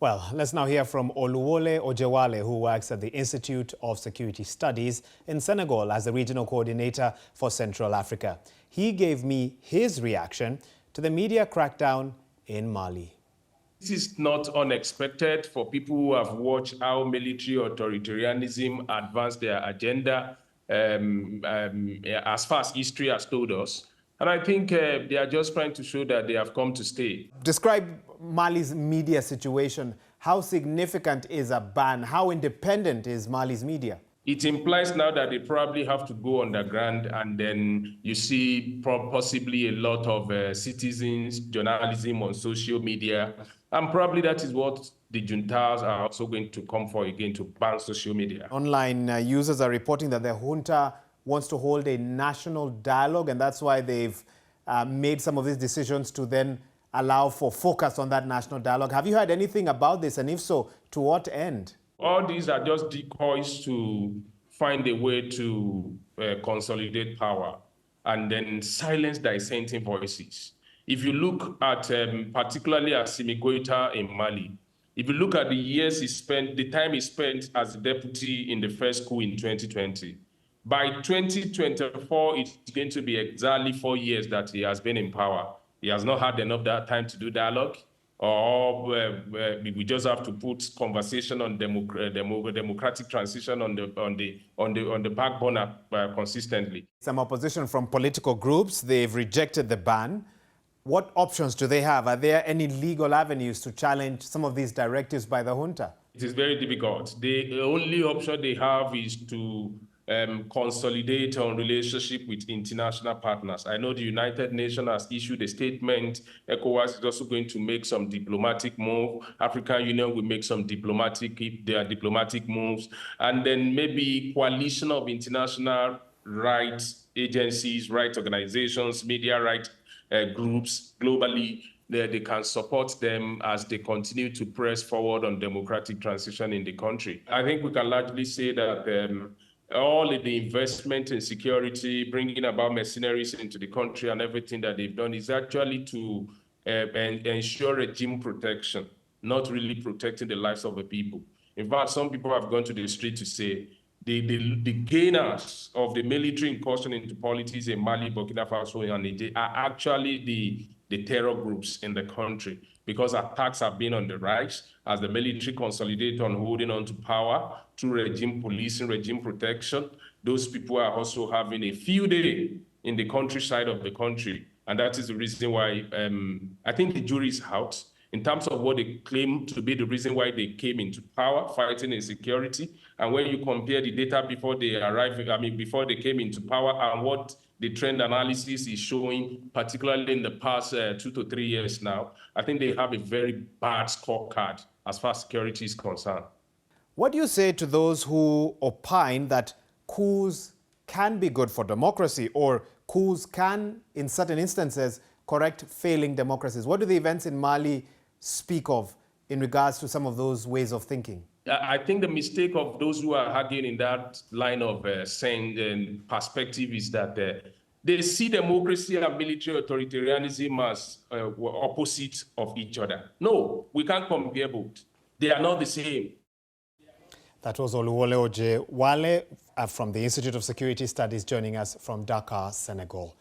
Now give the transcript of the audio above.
Well, let's now hear from Oluwole Ojewale, who works at the Institute of Security Studies in Senegal as the regional coordinator for Central Africa. He gave me his reaction to the media crackdown in Mali. This is not unexpected for people who have watched how military authoritarianism advanced their agenda as far as history has told us. And I think they are just trying to show that they have come to stay. Describe Mali's media situation. How significant is a ban? How independent is Mali's media? It implies now that they probably have to go underground, and then you see possibly a lot of citizens, journalism on social media, and probably that is what the juntas are also going to come for again, to ban social media. Online users are reporting that the junta wants to hold a national dialogue, and that's why they've made some of these decisions to then allow for focus on that national dialogue. Have you heard anything about this, and if so, to what end? All these are just decoys to find a way to consolidate power and then silence dissenting voices. If you look at particularly at Assimi Goïta in Mali, if you look at the years he spent, the time he spent as deputy in the first coup in 2020, by 2024, it's going to be exactly 4 years that he has been in power. He has not had enough that time to do dialogue, or we just have to put conversation on democratic transition on the back burner consistently. Some opposition from political groups, they've rejected the ban. What options do they have? Are there any legal avenues to challenge some of these directives by the junta? It is very difficult. The only option they have is to consolidate on relationship with international partners. I know the United Nations has issued a statement. ECOWAS is also going to make some diplomatic move. African Union will make some diplomatic moves. And then maybe coalition of international rights agencies, rights organizations, media rights groups globally, they can support them as they continue to press forward on democratic transition in the country. I think we can largely say that all of the investment in security, bringing about mercenaries into the country and everything that they've done is actually to ensure regime protection, not really protecting the lives of the people. In fact, some people have gone to the street to say the gainers of the military incursion into politics in Mali, Burkina Faso, and Niger are actually the terror groups in the country, because attacks have been on the rise as the military consolidate on holding on to power through regime policing, regime protection. Those people are also having a field day in the countryside of the country. And that is the reason why I think the jury is out in terms of what they claim to be the reason why they came into power, fighting insecurity. And when you compare the data before they arrived, before they came into power, and what the trend analysis is showing, particularly in the past 2 to 3 years now, I think they have a very bad scorecard as far as security is concerned. What do you say to those who opine that coups can be good for democracy, or coups can, in certain instances, correct failing democracies? What do the events in Mali speak of in regards to some of those ways of thinking? I think the mistake of those who are arguing in that line of saying perspective is that they see democracy and military authoritarianism as opposite of each other. No, we can't compare both. They are not the same. That was Oluwole Ojewale from the Institute of Security Studies joining us from Dakar, Senegal.